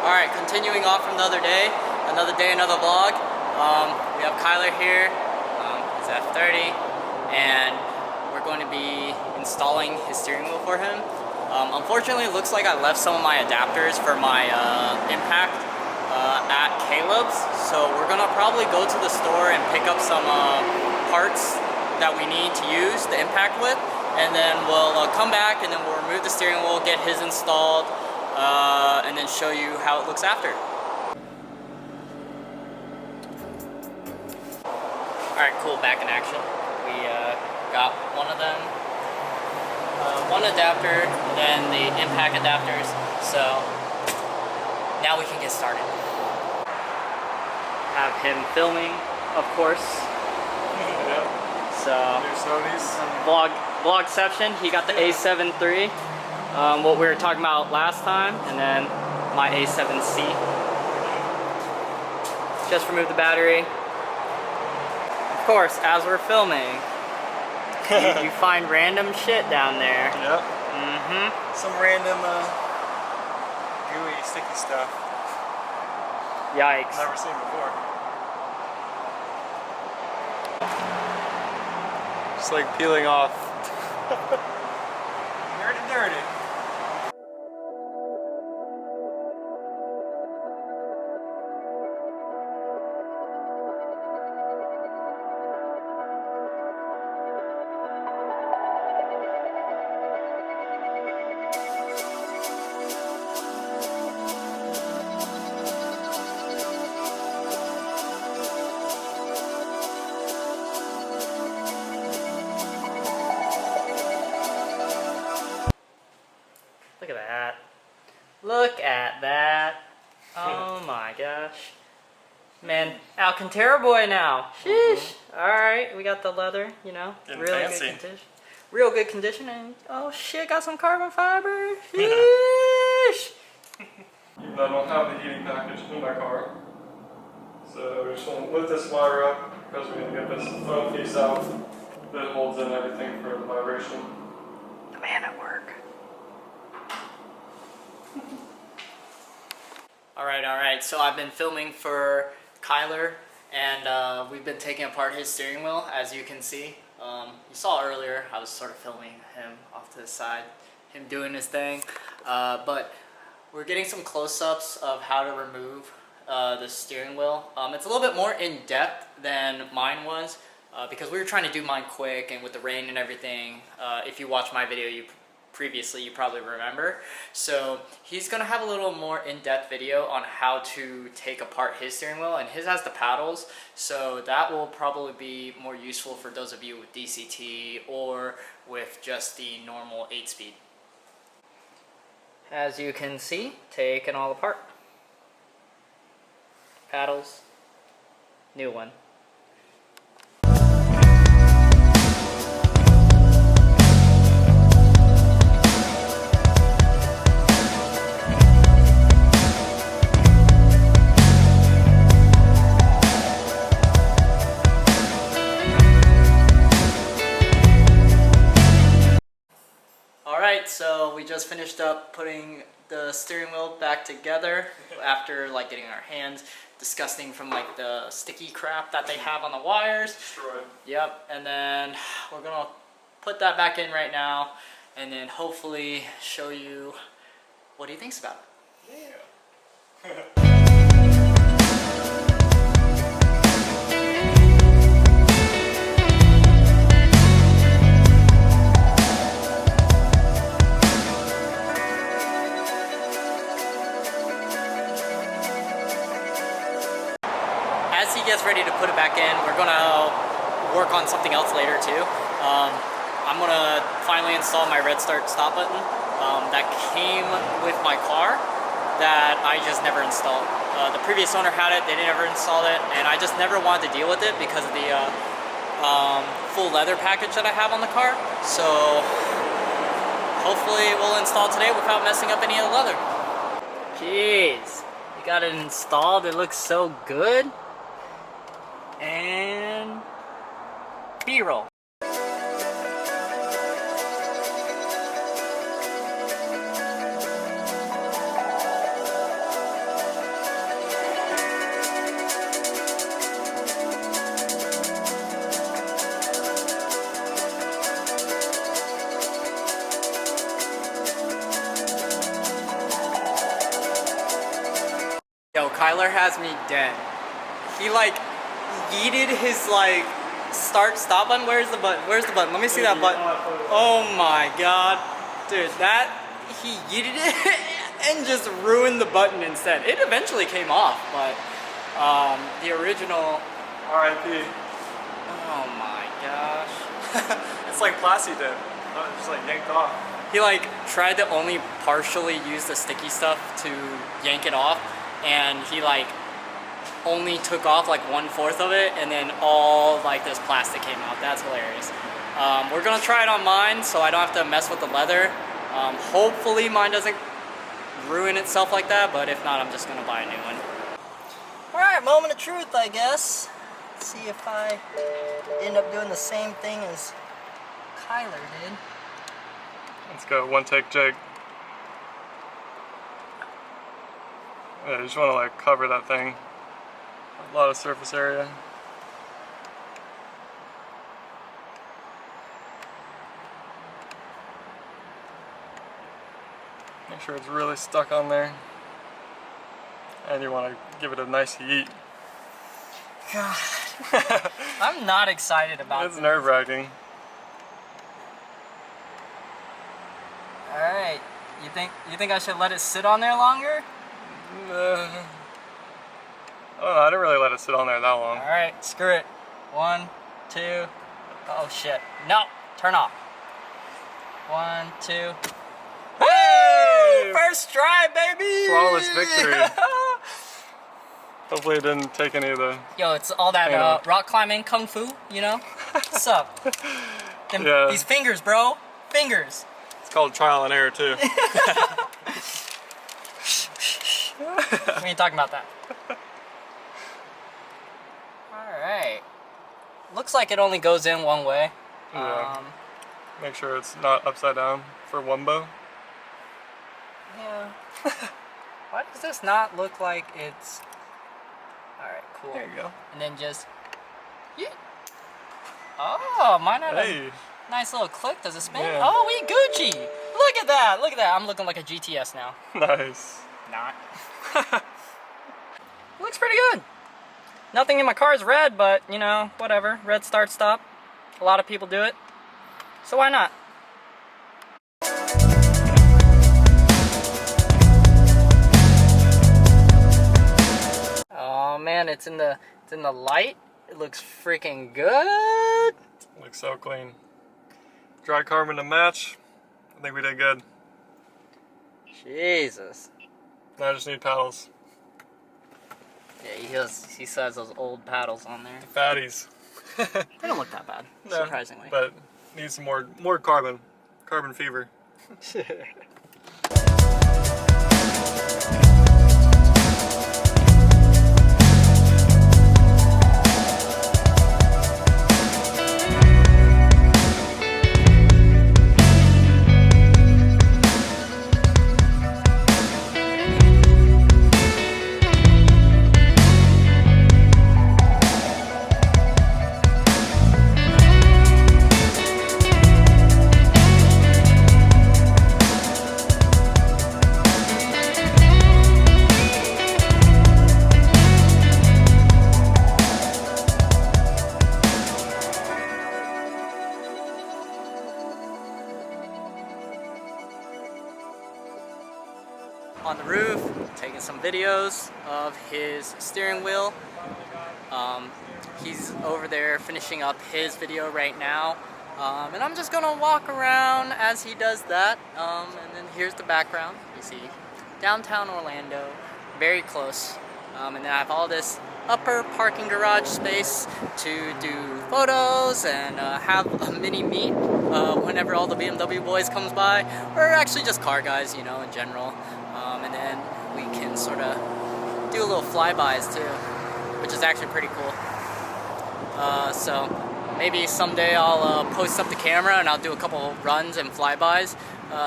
Alright, continuing off from the other day, another vlog. We have Kyler here, he's F30, and we're going to be installing his steering wheel for him. Unfortunately, it looks like I left some of my adapters for my impact at Caleb's, so we're going to probably go to the store and pick up some parts that we need to use the impact with, and then we'll come back and then we'll remove the steering wheel, get his installed, and then show you how it looks after. Alright, cool, back in action. We got one of them, one adapter, then the impact adapters, so now we can get started. Have him filming, of course. Yep. So, vlogception, he got the A7 III, what we were talking about last time, and then my A7C. Just removed the battery. Of course, as we're filming, you find random shit down there. Yep. Mm-hmm. Some random gooey, sticky stuff. Yikes. Never seen before. Just like peeling off. Dirty. Look at that. Look at that. Oh my gosh. Man, Alcantara boy now. Sheesh. Alright, we got the leather, you know. Getting really fancy. good condition. Real good condition, and oh shit, got some carbon fiber. Sheesh. Even though I don't have the heating package in my car. So we just want to lift this wire up because we're going to get this foam piece out that holds in everything for the vibration. The man at work. Alright, so I've been filming for Kyler, and we've been taking apart his steering wheel, as you can see. You saw earlier, I was sort of filming him off to the side, him doing his thing, but we're getting some close-ups of how to remove the steering wheel. It's a little bit more in-depth than mine was, because we were trying to do mine quick, and with the rain and everything, if you watch my video previously, you probably remember. So he's gonna have a little more in-depth video on how to take apart his steering wheel, and his has the paddles, so that will probably be more useful for those of you with DCT or with just the normal 8-speed. As you can see, taken all apart. Paddles, new one. So we just finished up putting the steering wheel back together after like getting our hands disgusting from like the sticky crap that they have on the wires. Destroyed. Yep, and then we're gonna put that back in right now and then hopefully show you what he thinks about it. Yeah. As he gets ready to put it back in, we're gonna work on something else later too. I'm gonna finally install my red start stop button that came with my car that I just never installed. The previous owner had it, they never installed it, and I just never wanted to deal with it because of the full leather package that I have on the car. So hopefully we'll install today without messing up any of the leather. Jeez, you got it installed, it looks so good. And B-roll. Kyler has me dead. He like yeeted his like stop button. Where's the button? Where's the button? Let me see that button. Oh my god. Dude, that he yeeted it and just ruined the button instead. It eventually came off, but the original R.I.P. Oh my gosh. It's like Plasti did. Just like yanked off. He like tried to only partially use the sticky stuff to yank it off, and he like only took off like 1/4 of it, and then all like this plastic came out. That's hilarious. We're gonna try it on mine so I don't have to mess with the leather. Hopefully mine doesn't ruin itself like that, but if not, I'm just gonna buy a new one. Alright, moment of truth, I guess. Let's see if I end up doing the same thing as Kyler did. Let's go, one take jig. Yeah, you just want to like cover that thing. A lot of surface area. Make sure it's really stuck on there. And you want to give it a nice heat. God. I'm not excited about It's nerve-wracking. Alright. You think I should let it sit on there longer? I don't know, I didn't really let it sit on there that long. Alright, screw it. 1, 2. Oh shit. No! Turn off. 1, 2. Hey! First try, baby! Flawless victory. Hopefully it didn't take any of the... Yo, it's all that rock climbing kung fu, you know? What's up? Yeah. These fingers, bro. Fingers. It's called trial and error too. We ain't talking about that. Alright. Looks like it only goes in one way. Yeah. Make sure it's not upside down for wumbo. Yeah. Why does this not look like it's... Alright, cool. There you go. And then just... Yeah. Oh, mine had Hey. a nice little click. Does it spin? Yeah. Oh, we Gucci! Look at that! Look at that! I'm looking like a GTS now. Nice. Not. Looks pretty good. Nothing in my car is red, but, you know, whatever. Red start stop. A lot of people do it. So why not? Oh man, it's in the light. It looks freaking good. Looks so clean. Dry carbon to match. I think we did good. Jesus. Now I just need paddles. Yeah, he says those old paddles on there. Fatties. They don't look that bad, No, surprisingly. But need some more carbon. Carbon fever. On the roof, taking some videos of his steering wheel. He's over there finishing up his video right now. And I'm just gonna walk around as he does that. And then here's the background. You see downtown Orlando, very close. And then I have all this upper parking garage space to do photos and have a mini meet whenever all the BMW boys comes by, or actually just car guys, you know, in general. And then we can sort of do a little flybys too, which is actually pretty cool. So maybe someday I'll post up the camera and I'll do a couple runs and flybys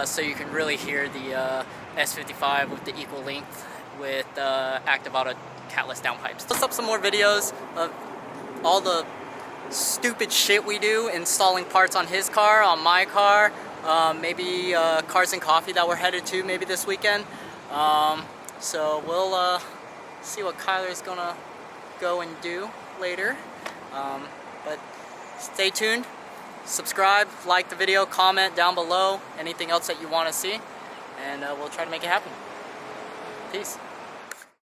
so you can really hear the S55 with the equal length with active auto Catless downpipes. Post up some more videos of all the stupid shit we do installing parts on his car, on my car, maybe Cars and Coffee that we're headed to maybe this weekend. So we'll see what Kyler's gonna go and do later. But stay tuned, subscribe, like the video, comment down below anything else that you want to see, and we'll try to make it happen. Peace.